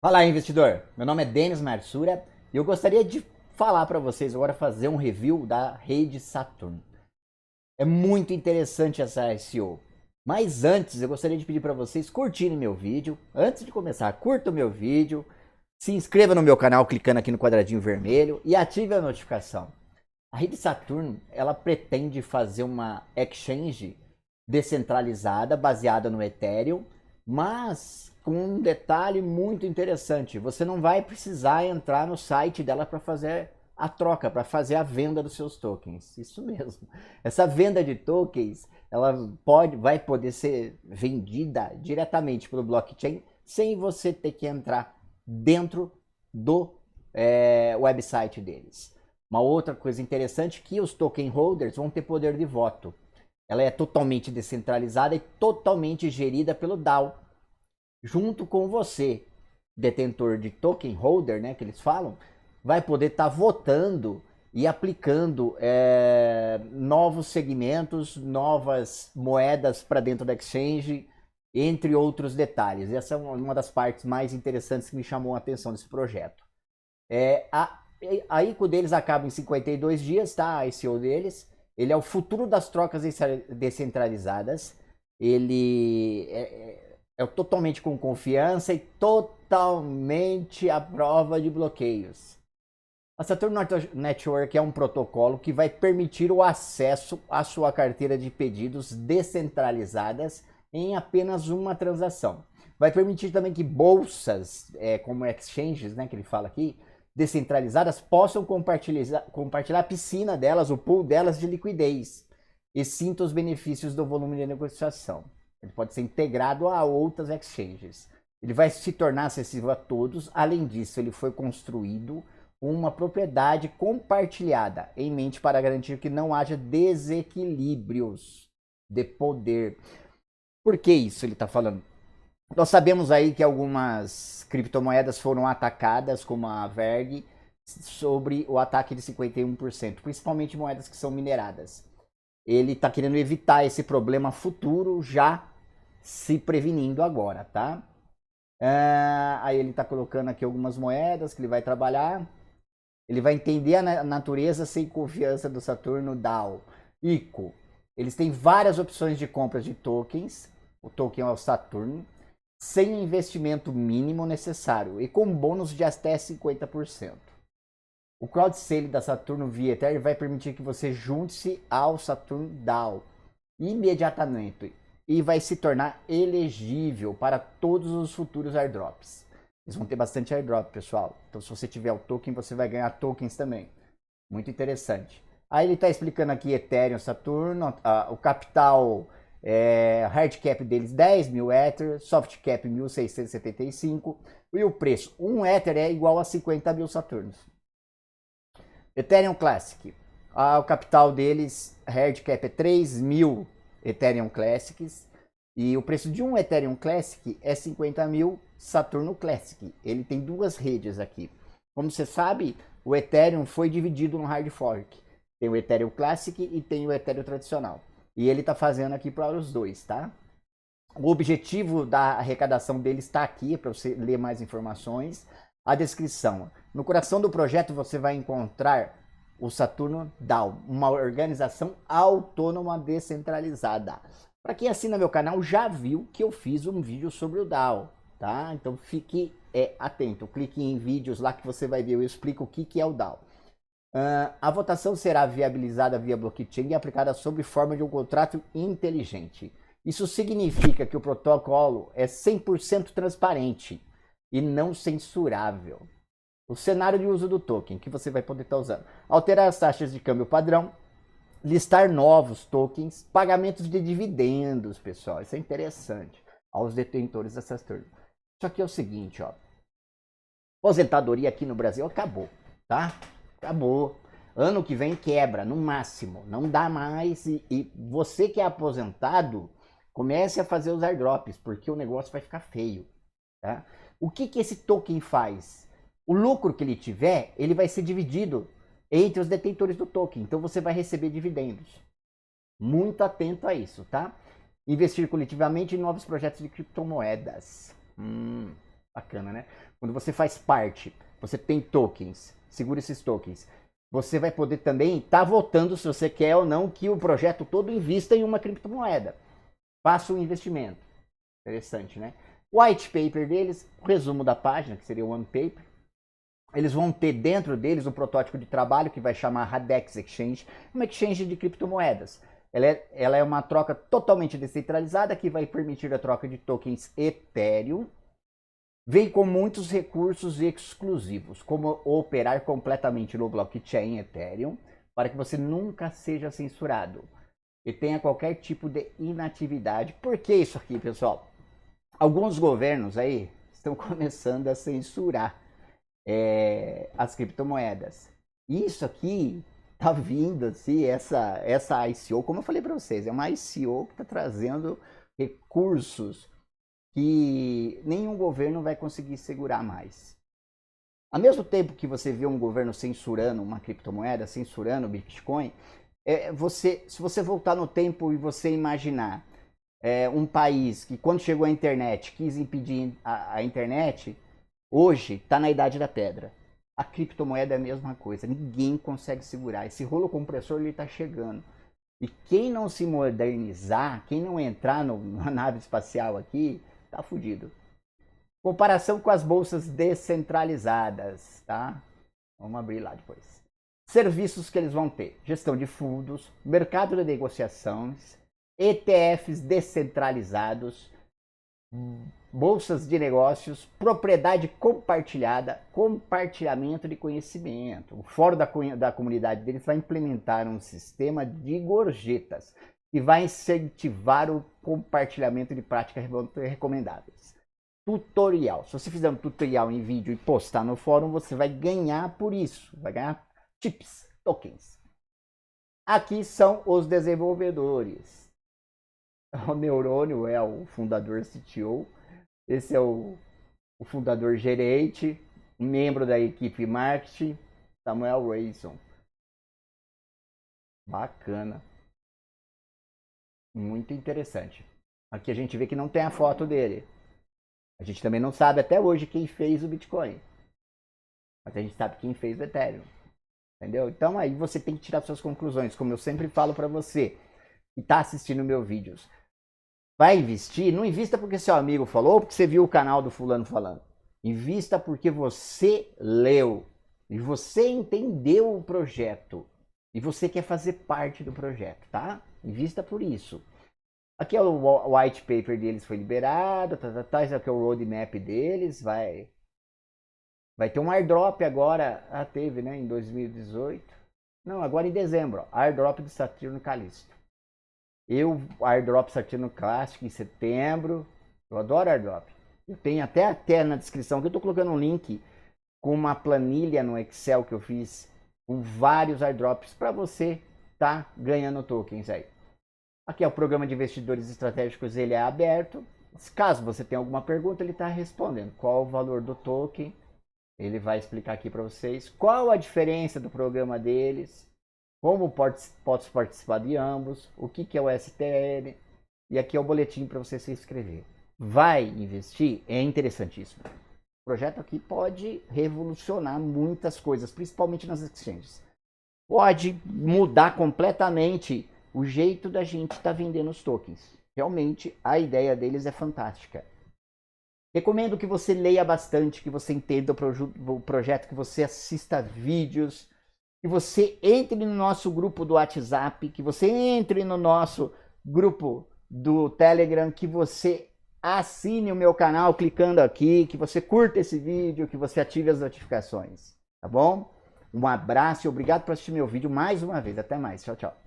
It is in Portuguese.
Fala aí, investidor. Meu nome é Denis Marsura e eu gostaria de falar para vocês agora, fazer um review da rede Saturn. É muito interessante essa ICO. Mas antes, eu gostaria de pedir para vocês curtirem meu vídeo. Antes de começar, curta o meu vídeo, se inscreva no meu canal clicando aqui no quadradinho vermelho e ative a notificação. A rede Saturn, ela pretende fazer uma exchange descentralizada baseada no Ethereum, mas com um detalhe muito interessante: você não vai precisar entrar no site dela para fazer a troca, para fazer a venda dos seus tokens. Isso mesmo. Essa venda de tokens, ela vai poder ser vendida diretamente pelo blockchain sem você ter que entrar dentro do website deles. Uma outra coisa interessante é que os token holders vão ter poder de voto. Ela é totalmente descentralizada e totalmente gerida pelo DAO. Junto com você, detentor de token holder, né, que eles falam, vai poder estar votando e aplicando novos segmentos, novas moedas para dentro da exchange, entre outros detalhes. Essa é uma das partes mais interessantes que me chamou a atenção desse projeto. A ICO deles acaba em 52 dias, tá? A ICO deles. Ele é o futuro das trocas descentralizadas. Ele é totalmente com confiança e totalmente à prova de bloqueios. A Saturn Network é um protocolo que vai permitir o acesso à sua carteira de pedidos descentralizadas em apenas uma transação. Vai permitir também que bolsas, como exchanges, né, que ele fala aqui, descentralizadas, possam compartilhar a piscina delas, o pool delas de liquidez, e sinta os benefícios do volume de negociação. Ele pode ser integrado a outras exchanges. Ele vai se tornar acessível a todos. Além disso, ele foi construído uma propriedade compartilhada em mente para garantir que não haja desequilíbrios de poder. Por que isso ele está falando? Nós sabemos aí que algumas criptomoedas foram atacadas, como a Verg, sobre o ataque de 51%, principalmente moedas que são mineradas. Ele está querendo evitar esse problema futuro, já se prevenindo agora, tá? Aí ele está colocando aqui algumas moedas que ele vai trabalhar. Ele vai entender a natureza sem confiança do Saturno DAO. ICO. Eles têm várias opções de compras de tokens. O token é o Saturn, sem investimento mínimo necessário e com bônus de até 50%. O crowd sale da Saturno via Ethereum vai permitir que você junte-se ao Saturn DAO imediatamente e vai se tornar elegível para todos os futuros airdrops. Eles vão ter bastante airdrop, pessoal. Então, se você tiver o token, você vai ganhar tokens também. Muito interessante. Aí ele está explicando aqui Ethereum, Saturno, o capital, hard cap deles 10 mil Ether, soft cap 1.675 e o preço, 1 Ether é igual a 50 mil Saturnos. Ethereum Classic, o capital deles, hard cap é 3 mil Ethereum Classics e o preço de um Ethereum Classic é 50 mil Saturno Classic. Ele tem duas redes aqui. Como você sabe, o Ethereum foi dividido no hard fork. Tem o Ethereum Classic e tem o Ethereum tradicional. E ele está fazendo aqui para os dois, tá? O objetivo da arrecadação dele está aqui, para você ler mais informações. A descrição. No coração do projeto você vai encontrar o Saturno DAO, uma organização autônoma descentralizada. Para quem assina meu canal já viu que eu fiz um vídeo sobre o DAO, tá? Então fique atento, clique em vídeos lá que você vai ver, eu explico o que é o DAO. A votação será viabilizada via blockchain e aplicada sob forma de um contrato inteligente. Isso significa que o protocolo é 100% transparente e não censurável. O cenário de uso do token que você vai poder estar usando: alterar as taxas de câmbio padrão, listar novos tokens, pagamentos de dividendos, pessoal, isso é interessante, aos detentores da Saturn. Isso aqui é o seguinte, ó, aposentadoria aqui no Brasil acabou, tá? Acabou. Ano que vem quebra, no máximo, não dá mais, e você que é aposentado, comece a fazer os airdrops, porque o negócio vai ficar feio, tá? O que esse token faz? O lucro que ele tiver, ele vai ser dividido entre os detentores do token. Então você vai receber dividendos. Muito atento a isso, tá? Investir coletivamente em novos projetos de criptomoedas. Bacana, né? Quando você faz parte, você tem tokens, segura esses tokens. Você vai poder também estar votando se você quer ou não que o projeto todo invista em uma criptomoeda. Faça um investimento. Interessante, né? White paper deles, resumo da página, que seria o one paper. Eles vão ter dentro deles um protótipo de trabalho que vai chamar Radex Exchange, uma exchange de criptomoedas. Ela é uma troca totalmente descentralizada que vai permitir a troca de tokens Ethereum. Vem com muitos recursos exclusivos, como operar completamente no blockchain Ethereum, para que você nunca seja censurado e tenha qualquer tipo de inatividade. Por que isso aqui, pessoal? Alguns governos aí estão começando a censurar as criptomoedas. Isso aqui tá vindo, assim, essa ICO, como eu falei para vocês, é uma ICO que está trazendo recursos que nenhum governo vai conseguir segurar mais. Ao mesmo tempo que você vê um governo censurando uma criptomoeda, censurando o Bitcoin, se você voltar no tempo e você imaginar um país que quando chegou a internet quis impedir a internet, hoje está na idade da pedra. A criptomoeda é a mesma coisa, ninguém consegue segurar. Esse rolo compressor está chegando. E quem não se modernizar, quem não entrar na nave espacial aqui, tá fudido. Comparação com as bolsas descentralizadas, tá? Vamos abrir lá depois. Serviços que eles vão ter: gestão de fundos, mercado de negociações, ETFs descentralizados, bolsas de negócios, propriedade compartilhada, compartilhamento de conhecimento. O fórum da comunidade deles vai implementar um sistema de gorjetas que vai incentivar o compartilhamento de práticas recomendáveis. Tutorial. Se você fizer um tutorial em vídeo e postar no fórum, você vai ganhar por isso. Vai ganhar chips, tokens. Aqui são os desenvolvedores. O Neurônio é o fundador CTO. Esse é o fundador gerente, membro da equipe marketing, Samuel Rayson. Bacana. Muito interessante. Aqui a gente vê que não tem a foto dele. A gente também não sabe até hoje quem fez o Bitcoin. Mas a gente sabe quem fez o Ethereum. Entendeu? Então aí você tem que tirar suas conclusões. Como eu sempre falo para você que está assistindo meus vídeos. Vai investir? Não invista porque seu amigo falou ou porque você viu o canal do fulano falando. Invista porque você leu. E você entendeu o projeto. E você quer fazer parte do projeto, tá? Invista por isso. Aqui é o white paper deles, foi liberado, esse aqui é o roadmap deles, vai ter um airdrop agora, teve, né, em 2018. Não, agora em dezembro, ó, airdrop do Saturno Callisto. Airdrop Saturno Classic em setembro, eu adoro airdrop. Eu tenho até na descrição que eu tô colocando um link com uma planilha no Excel que eu fiz com vários airdrops para você tá ganhando tokens aí. Aqui é o programa de investidores estratégicos, ele é aberto. Caso você tenha alguma pergunta, ele está respondendo. Qual o valor do token? Ele vai explicar aqui para vocês. Qual a diferença do programa deles? Como posso participar de ambos? O que é o STL? E aqui é o boletim para você se inscrever. Vai investir? É interessantíssimo. O projeto aqui pode revolucionar muitas coisas, principalmente nas exchanges. Pode mudar completamente o jeito da gente estar vendendo os tokens. Realmente, a ideia deles é fantástica. Recomendo que você leia bastante, que você entenda o projeto, que você assista vídeos, que você entre no nosso grupo do WhatsApp, que você entre no nosso grupo do Telegram, que você assine o meu canal clicando aqui, que você curta esse vídeo, que você ative as notificações, tá bom? Um abraço e obrigado por assistir meu vídeo mais uma vez. Até mais. Tchau, tchau.